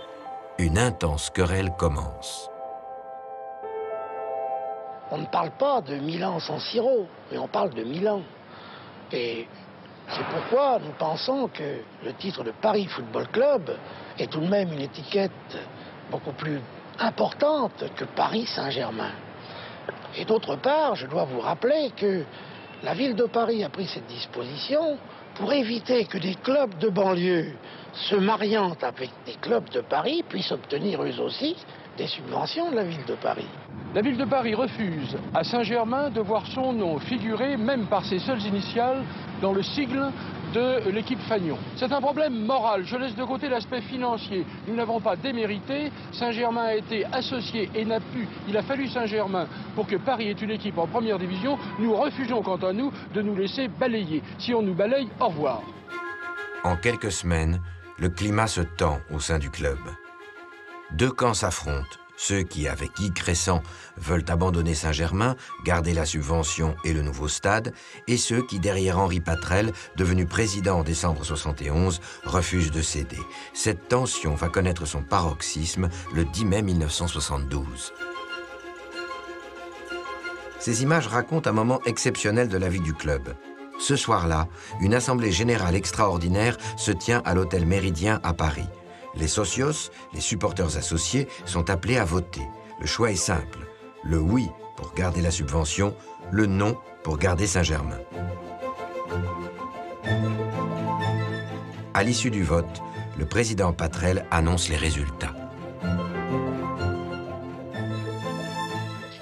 Une intense querelle commence. On ne parle pas de Milan sans sirop, mais on parle de Milan. Et c'est pourquoi nous pensons que le titre de Paris Football Club est tout de même une étiquette beaucoup plus importante que Paris Saint-Germain. Et d'autre part, je dois vous rappeler que la ville de Paris a pris cette disposition pour éviter que des clubs de banlieue se mariant avec des clubs de Paris puissent obtenir eux aussi des subventions de la ville de Paris. La ville de Paris refuse à Saint-Germain de voir son nom figurer, même par ses seules initiales, dans le sigle de l'équipe Fagnon. C'est un problème moral. Je laisse de côté l'aspect financier. Nous n'avons pas démérité. Saint-Germain a été associé et n'a pu. Il a fallu Saint-Germain pour que Paris ait une équipe en première division. Nous refusons, quant à nous, de nous laisser balayer. Si on nous balaye, au revoir. En quelques semaines, le climat se tend au sein du club. Deux camps s'affrontent. Ceux qui, avec Guy Crescent, veulent abandonner Saint-Germain, garder la subvention et le nouveau stade, et ceux qui, derrière Henri Patrel, devenu président en décembre 71, refusent de céder. Cette tension va connaître son paroxysme le 10 mai 1972. Ces images racontent un moment exceptionnel de la vie du club. Ce soir-là, une assemblée générale extraordinaire se tient à l'hôtel Méridien à Paris. Les socios, les supporters associés, sont appelés à voter. Le choix est simple. Le oui pour garder la subvention, le non pour garder Saint-Germain. À l'issue du vote, le président Patrel annonce les résultats.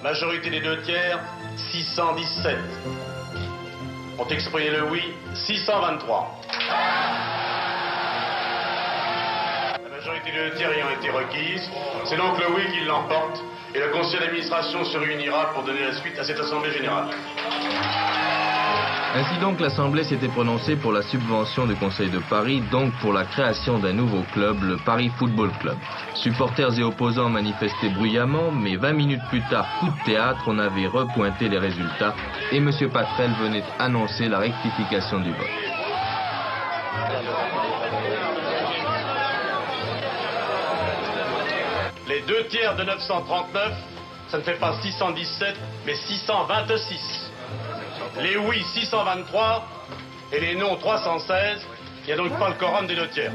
Majorité des 2/3, 617. Ont exprimé le oui, 623. La majorité des 2/3 ayant été requise, c'est donc le oui qui l'emporte et le conseil d'administration se réunira pour donner la suite à cette assemblée générale. Ainsi donc, l'Assemblée s'était prononcée pour la subvention du Conseil de Paris, donc pour la création d'un nouveau club, le Paris Football Club. Supporters et opposants manifestaient bruyamment, mais 20 minutes plus tard, coup de théâtre, on avait repointé les résultats et M. Patrel venait annoncer la rectification du vote. Les 2/3 de 939, ça ne fait pas 617, mais 626. Les oui, 623, et les non, 316. Il n'y a donc pas le quorum des 2/3.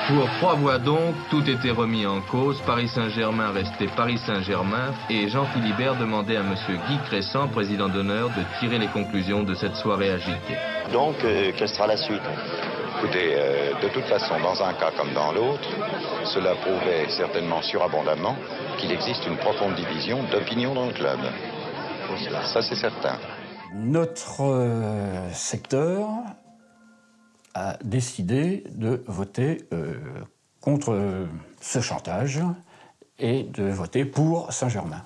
Pour 3 voix donc, tout était remis en cause. Paris Saint-Germain restait Paris Saint-Germain et Jean Philibert demandait à M. Guy Crescent, président d'honneur, de tirer les conclusions de cette soirée agitée. Donc, quelle sera la suite ? Écoutez, de toute façon, dans un cas comme dans l'autre, cela prouvait certainement surabondamment qu'il existe une profonde division d'opinion dans le club. Ça, c'est certain. Notre secteur a décidé de voter contre ce chantage et de voter pour Saint-Germain.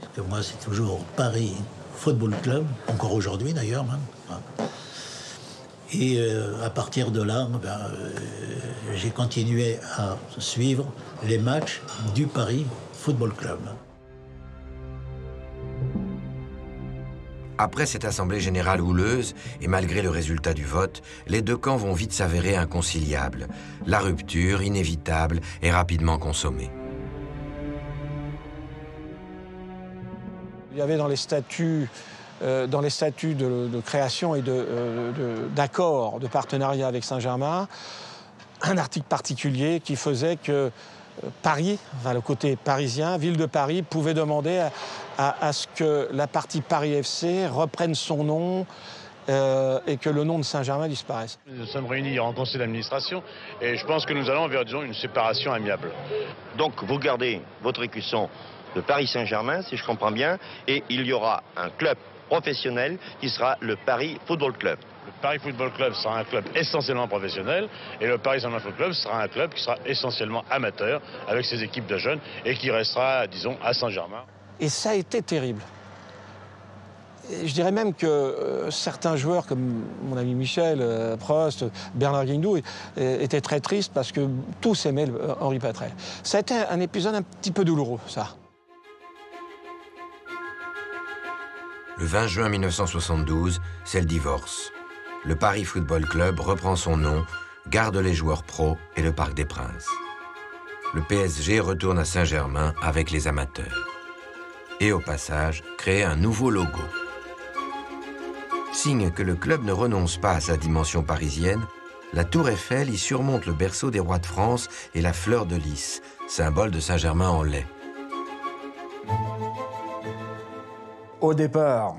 Parce que moi, c'est toujours Paris Football Club, encore aujourd'hui d'ailleurs même. Et à partir de là, j'ai continué à suivre les matchs du Paris Football Club. Après cette assemblée générale houleuse, et malgré le résultat du vote, les deux camps vont vite s'avérer inconciliables. La rupture, inévitable, est rapidement consommée. Il y avait dans les statuts de création et d'accord de partenariat avec Saint-Germain, un article particulier qui faisait que Paris, enfin le côté parisien, ville de Paris, pouvait demander à ce que la partie Paris FC reprenne son nom et que le nom de Saint-Germain disparaisse. Nous sommes réunis en conseil d'administration et je pense que nous allons vers, disons, une séparation amiable. Donc vous gardez votre écusson de Paris Saint-Germain, si je comprends bien, et il y aura un club professionnel qui sera le Paris Football Club. Le Paris Football Club sera un club essentiellement professionnel et le Paris Saint-Germain Football Club sera un club qui sera essentiellement amateur avec ses équipes de jeunes et qui restera, disons, à Saint-Germain. Et ça a été terrible. Et je dirais même que certains joueurs, comme mon ami Michel, Prost, Bernard Guindou, étaient très tristes parce que tous aimaient Henri Patrel. Ça a été un épisode un petit peu douloureux, ça. Le 20 juin 1972, c'est le divorce. Le Paris Football Club reprend son nom, garde les joueurs pros et le Parc des Princes. Le PSG retourne à Saint-Germain avec les amateurs. Et au passage, crée un nouveau logo. Signe que le club ne renonce pas à sa dimension parisienne, la tour Eiffel y surmonte le berceau des rois de France et la fleur de lys, symbole de Saint-Germain-en-Laye. Au départ,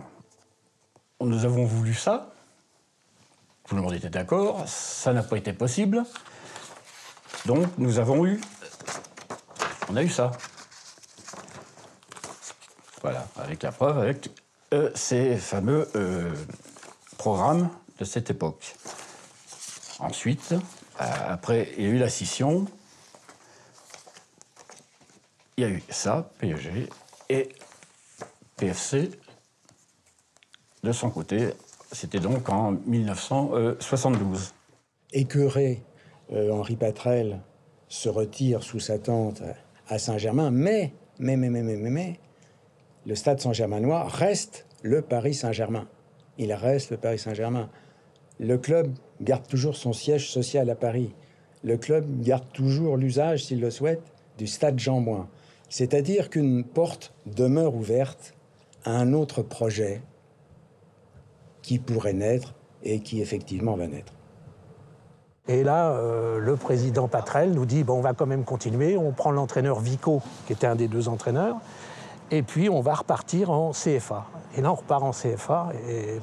nous avons voulu ça. Tout le monde était d'accord. Ça n'a pas été possible. Donc, on a eu ça. Voilà, avec la preuve, avec ces fameux programmes de cette époque. Ensuite, après, il y a eu la scission. Il y a eu ça, PSG, et PFC, de son côté, c'était donc en 1972. Écœuré, Henri Patrel se retire sous sa tente à Saint-Germain, mais, le stade Saint-Germainois reste le Paris Saint-Germain. Il reste le Paris Saint-Germain. Le club garde toujours son siège social à Paris. Le club garde toujours l'usage, s'il le souhaite, du stade Jean-Bouin. C'est-à-dire qu'une porte demeure ouverte à un autre projet qui pourrait naître et qui effectivement va naître. Et là, le président Patrel nous dit, bon, on va quand même continuer, on prend l'entraîneur Vico, qui était un des deux entraîneurs, et puis on va repartir en CFA. Et là, on repart en CFA et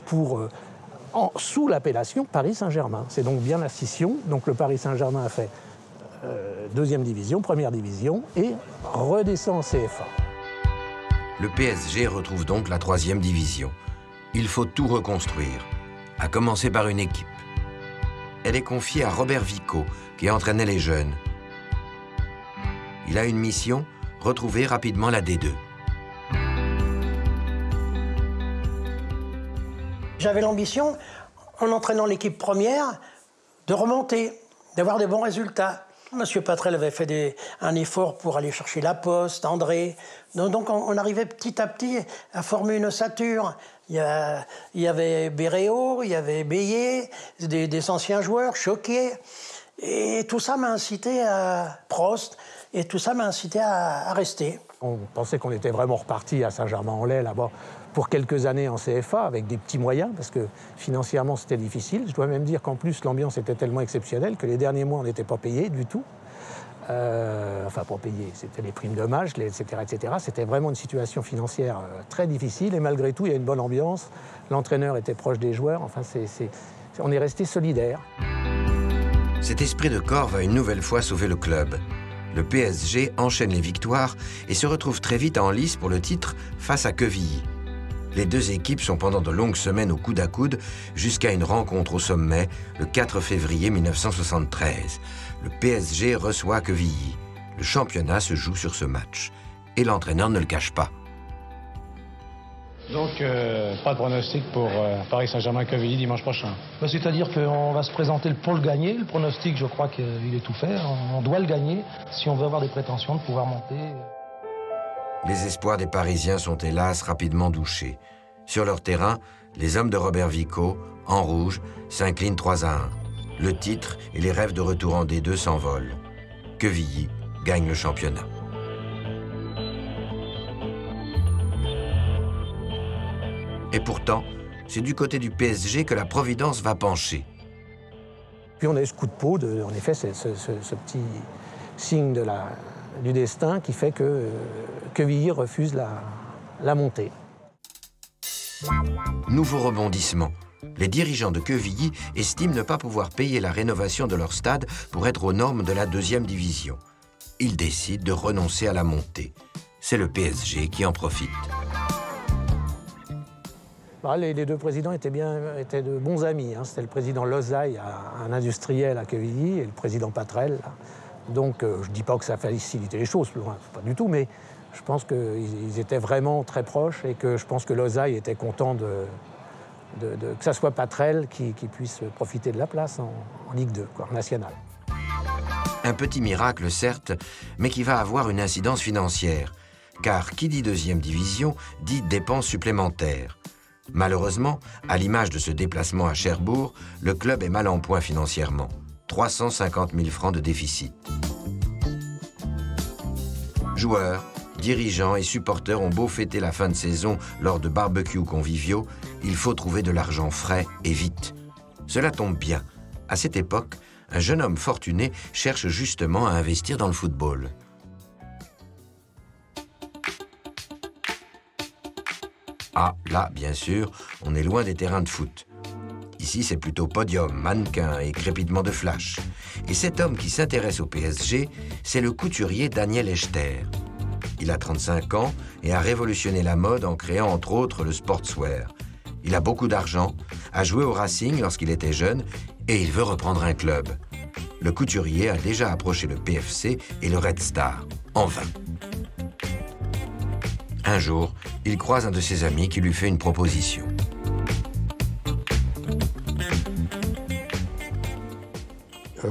sous l'appellation Paris Saint-Germain. C'est donc bien la scission. Donc le Paris Saint-Germain a fait deuxième division, première division, et redescend en CFA. Le PSG retrouve donc la troisième division. Il faut tout reconstruire, à commencer par une équipe. Elle est confiée à Robert Vico, qui entraînait les jeunes. Il a une mission, retrouver rapidement la D2. J'avais l'ambition, en entraînant l'équipe première, de remonter, d'avoir des bons résultats. Monsieur Patrel avait fait un effort pour aller chercher Laposte, André. Donc on arrivait petit à petit à former une ossature. Il y avait Béréo, il y avait Bélier, des anciens joueurs, Choquet. Et tout ça m'a incité à Prost, et tout ça m'a incité à rester. On pensait qu'on était vraiment reparti à Saint-Germain-en-Laye, là-bas, pour quelques années en CFA, avec des petits moyens, parce que financièrement, c'était difficile. Je dois même dire qu'en plus, l'ambiance était tellement exceptionnelle que les derniers mois, on n'était pas payés du tout. Enfin, pas payés, c'était les primes d'hommage, etc., etc. C'était vraiment une situation financière très difficile, et malgré tout, il y a une bonne ambiance. L'entraîneur était proche des joueurs, enfin, on est resté solidaires. Cet esprit de corps va une nouvelle fois sauver le club. Le PSG enchaîne les victoires et se retrouve très vite en lice pour le titre face à Quevilly. Les deux équipes sont pendant de longues semaines au coude à coude jusqu'à une rencontre au sommet le 4 février 1973. Le PSG reçoit Quevilly. Le championnat se joue sur ce match. Et l'entraîneur ne le cache pas. Donc, pas de pronostic pour Paris Saint-Germain-Quevilly dimanche prochain. C'est-à-dire qu'on va se présenter pour le gagner. Le pronostic, je crois qu'il est tout fait. On doit le gagner si on veut avoir des prétentions de pouvoir monter. Les espoirs des Parisiens sont hélas rapidement douchés. Sur leur terrain, les hommes de Robert Vico, en rouge, s'inclinent 3-1. Le titre et les rêves de retour en D2 s'envolent. Quevilly gagne le championnat. Et pourtant, c'est du côté du PSG que la Providence va pencher. Puis on a eu ce coup de peau, en effet, ce petit signe du destin qui fait que Quevilly refuse la montée. Nouveau rebondissement. les dirigeants de Quevilly estiment ne pas pouvoir payer la rénovation de leur stade pour être aux normes de la 2e division. Ils décident de renoncer à la montée. C'est le PSG qui en profite. Les deux présidents étaient de bons amis. Hein. C'était le président Lozaille, un industriel à Quevilly, et le président Patrel. Donc je ne dis pas que ça facilitait les choses, pas du tout, mais je pense qu'ils étaient vraiment très proches et que je pense que Lozaille était content que ça soit Patrel qui puisse profiter de la place en Ligue 2, en nationale. Un petit miracle, certes, mais qui va avoir une incidence financière. Car qui dit 2e division dit dépenses supplémentaires. Malheureusement, à l'image de ce déplacement à Cherbourg, le club est mal en point financièrement. 350 000 francs de déficit. Joueurs, dirigeants et supporters ont beau fêter la fin de saison lors de barbecues conviviaux, il faut trouver de l'argent frais et vite. Cela tombe bien. À cette époque, un jeune homme fortuné cherche justement à investir dans le football. Ah, là, bien sûr, on est loin des terrains de foot. Ici, c'est plutôt podium, mannequin et crépitement de flash. Et cet homme qui s'intéresse au PSG, c'est le couturier Daniel Echter. Il a 35 ans et a révolutionné la mode en créant entre autres le sportswear. Il a beaucoup d'argent, a joué au Racing lorsqu'il était jeune et il veut reprendre un club. Le couturier a déjà approché le PFC et le Red Star, en vain. Un jour, il croise un de ses amis qui lui fait une proposition.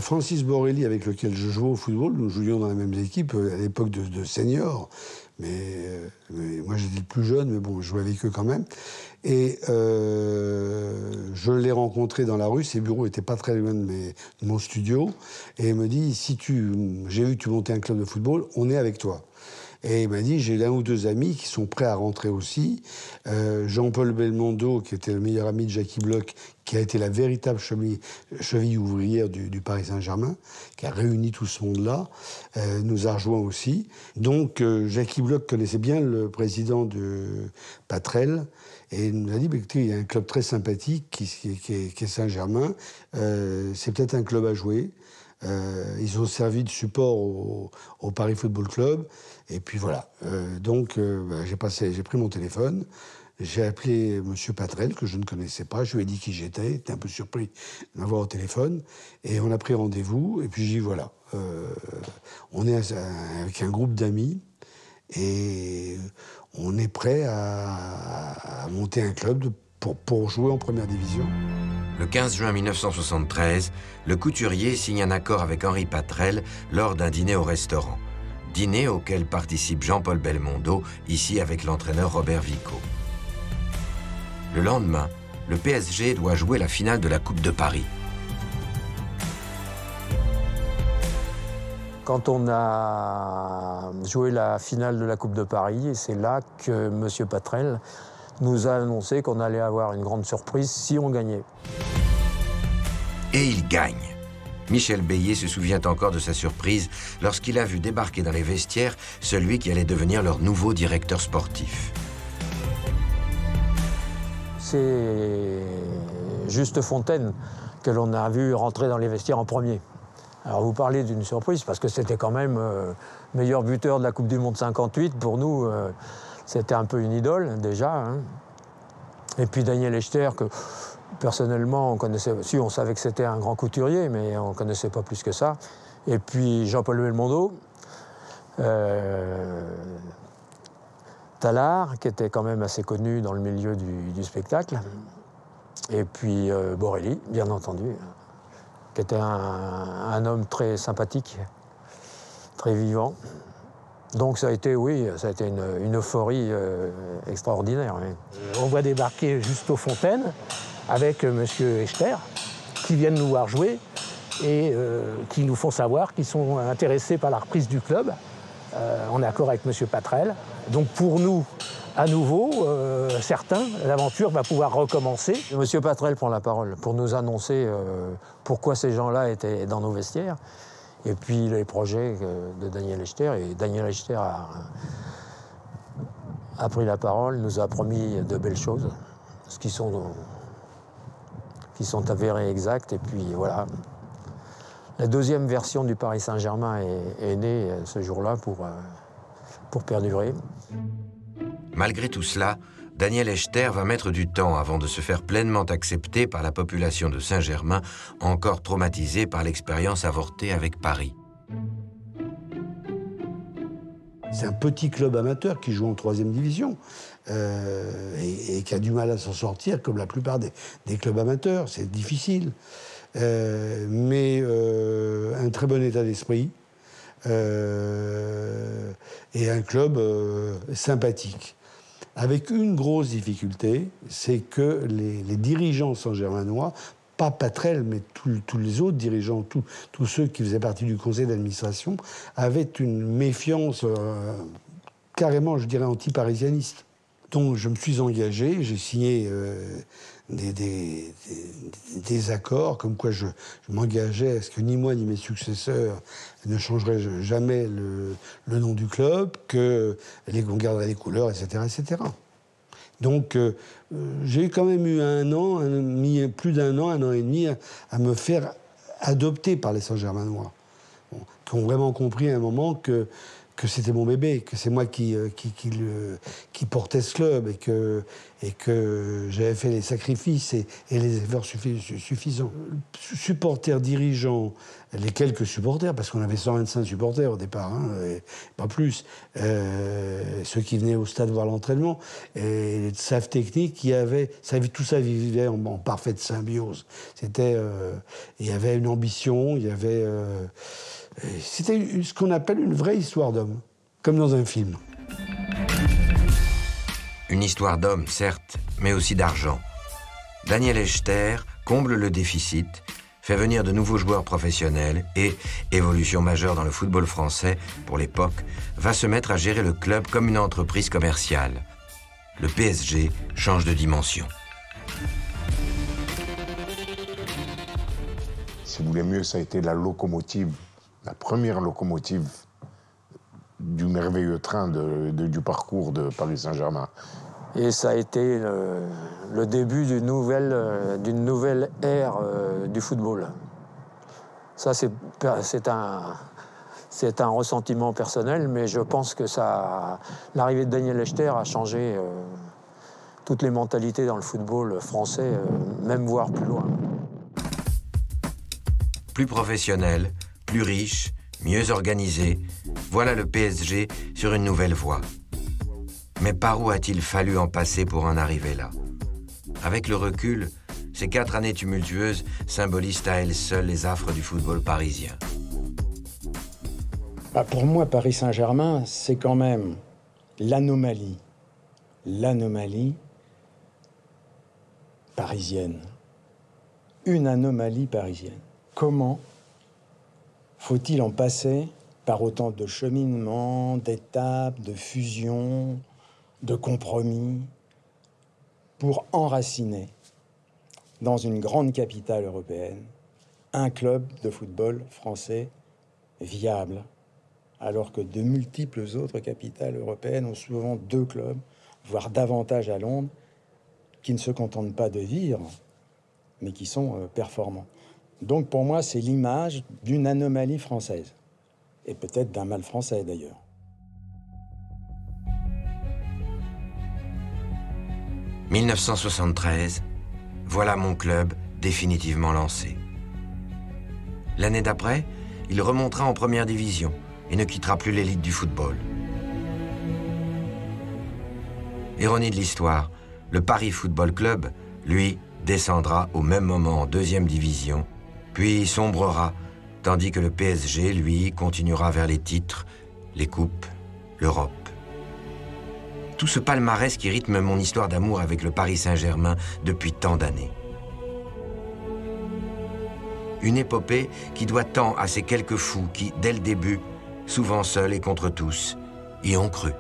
Francis Borrelli, avec lequel je jouais au football, nous jouions dans la même équipe à l'époque de seniors. Mais moi, j'étais le plus jeune, mais bon, je jouais avec eux quand même. Et je l'ai rencontré dans la rue. Ses bureaux n'étaient pas très loin de mon studio. Et il me dit, j'ai vu que tu montais un club de football, on est avec toi. Et il m'a dit, j'ai un ou deux amis qui sont prêts à rentrer aussi. Jean-Paul Belmondo, qui était le meilleur ami de Jackie Bloch, qui a été la véritable cheville ouvrière du Paris Saint-Germain, qui a réuni tout ce monde-là, nous a rejoints aussi. Donc Jackie Bloch connaissait bien le président de Patrel, et il nous a dit, écoutez, il y a un club très sympathique qui est Saint-Germain, c'est peut-être un club à jouer. Ils ont servi de support au Paris Football Club. Et puis voilà. Donc j'ai pris mon téléphone, j'ai appelé M. Patrel, que je ne connaissais pas, je lui ai dit qui j'étais, il était un peu surpris de m'avoir au téléphone, et on a pris rendez-vous, et puis j'ai dit voilà, on est avec un groupe d'amis, et on est prêt à monter un club pour jouer en première division. Le 15 juin 1973, le couturier signe un accord avec Henri Patrel lors d'un dîner au restaurant. Dîner auquel participe Jean-Paul Belmondo, ici avec l'entraîneur Robert Vico. Le lendemain, le PSG doit jouer la finale de la Coupe de Paris. Quand on a joué la finale de la Coupe de Paris, c'est là que M. Patrel nous a annoncé qu'on allait avoir une grande surprise si on gagnait. Et il gagne. Michel Beillet se souvient encore de sa surprise lorsqu'il a vu débarquer dans les vestiaires celui qui allait devenir leur nouveau directeur sportif. C'est Juste Fontaine que l'on a vu rentrer dans les vestiaires en premier. Alors vous parlez d'une surprise parce que c'était quand même meilleur buteur de la Coupe du Monde 58. Pour nous, c'était un peu une idole déjà. Hein. Et puis Daniel Echter, que personnellement on connaissait, on savait que c'était un grand couturier, mais on ne connaissait pas plus que ça. Et puis Jean-Paul Belmondo, Tallard, qui était quand même assez connu dans le milieu du spectacle. Et puis Borrelli, bien entendu, qui était un homme très sympathique, très vivant. Donc ça a été, oui, ça a été une euphorie extraordinaire. Oui. On voit débarquer Justo Fontaine avec M. Echter, qui viennent nous voir jouer et qui nous font savoir qu'ils sont intéressés par la reprise du club, en accord avec M. Patrel. Donc pour nous, à nouveau, certains, l'aventure va pouvoir recommencer. M. Patrel prend la parole pour nous annoncer pourquoi ces gens-là étaient dans nos vestiaires. Et puis les projets de Daniel Echter. Et Daniel Echter a pris la parole, nous a promis de belles choses, ce qui sont qui sont avérées exactes. Et puis voilà, la deuxième version du Paris Saint-Germain est née ce jour-là pour perdurer. Malgré tout cela, Daniel Echter va mettre du temps avant de se faire pleinement accepter par la population de Saint-Germain, encore traumatisée par l'expérience avortée avec Paris. C'est un petit club amateur qui joue en 3e division et qui a du mal à s'en sortir, comme la plupart des clubs amateurs. C'est difficile. Mais un très bon état d'esprit et un club sympathique. Avec une grosse difficulté, c'est que les dirigeants saint-germanois, pas Patrel, mais tous les autres dirigeants, tous ceux qui faisaient partie du conseil d'administration, avaient une méfiance carrément, je dirais, anti-parisianiste. Donc je me suis engagé, j'ai signé des accords, comme quoi je m'engageais à ce que ni moi ni mes successeurs ne changeraient jamais le nom du club, qu'on garderait les couleurs, etc. etc. Donc j'ai quand même eu plus d'un an, 1 an et demi, à me faire adopter par les Saint-Germanois, qui ont vraiment compris à un moment que c'était mon bébé, que c'est moi qui portais ce club et que j'avais fait les sacrifices et les efforts suffisants. Supporters, dirigeants, les quelques supporters, parce qu'on avait 125 supporters au départ, et pas plus, ceux qui venaient au stade voir l'entraînement, et le staff technique, tout ça vivait en parfaite symbiose. Il y avait une ambition, il y avait... C'était ce qu'on appelle une vraie histoire d'homme, comme dans un film. Une histoire d'homme, certes, mais aussi d'argent. Daniel Echter comble le déficit, fait venir de nouveaux joueurs professionnels et, évolution majeure dans le football français pour l'époque, va se mettre à gérer le club comme une entreprise commerciale. Le PSG change de dimension. Si vous voulez mieux, ça a été la locomotive. La première locomotive du merveilleux train du parcours de Paris Saint-Germain. Et ça a été le début d'une nouvelle ère du football. Ça, c'est un ressentiment personnel, mais je pense que l'arrivée de Daniel Echter a changé toutes les mentalités dans le football français, même voire plus loin. Plus professionnel, plus riche, mieux organisé, voilà le PSG sur une nouvelle voie. Mais par où a-t-il fallu en passer pour en arriver là? Avec le recul, ces 4 années tumultueuses symbolisent à elles seules les affres du football parisien. Pour moi, Paris Saint-Germain, c'est quand même l'anomalie parisienne. Une anomalie parisienne. Comment faut-il en passer par autant de cheminements, d'étapes, de fusions, de compromis, pour enraciner dans une grande capitale européenne un club de football français viable, alors que de multiples autres capitales européennes ont souvent 2 clubs, voire davantage à Londres, qui ne se contentent pas de vivre, mais qui sont performants. Donc pour moi, c'est l'image d'une anomalie française, et peut-être d'un mal français d'ailleurs. « 1973, voilà mon club définitivement lancé. L'année d'après, il remontera en première division et ne quittera plus l'élite du football. Ironie de l'histoire, le Paris Football Club, lui, descendra au même moment en 2e division, puis sombrera, tandis que le PSG, lui, continuera vers les titres, les coupes, l'Europe. Tout ce palmarès qui rythme mon histoire d'amour avec le Paris Saint-Germain depuis tant d'années. Une épopée qui doit tant à ces quelques fous qui, dès le début, souvent seuls et contre tous, y ont cru.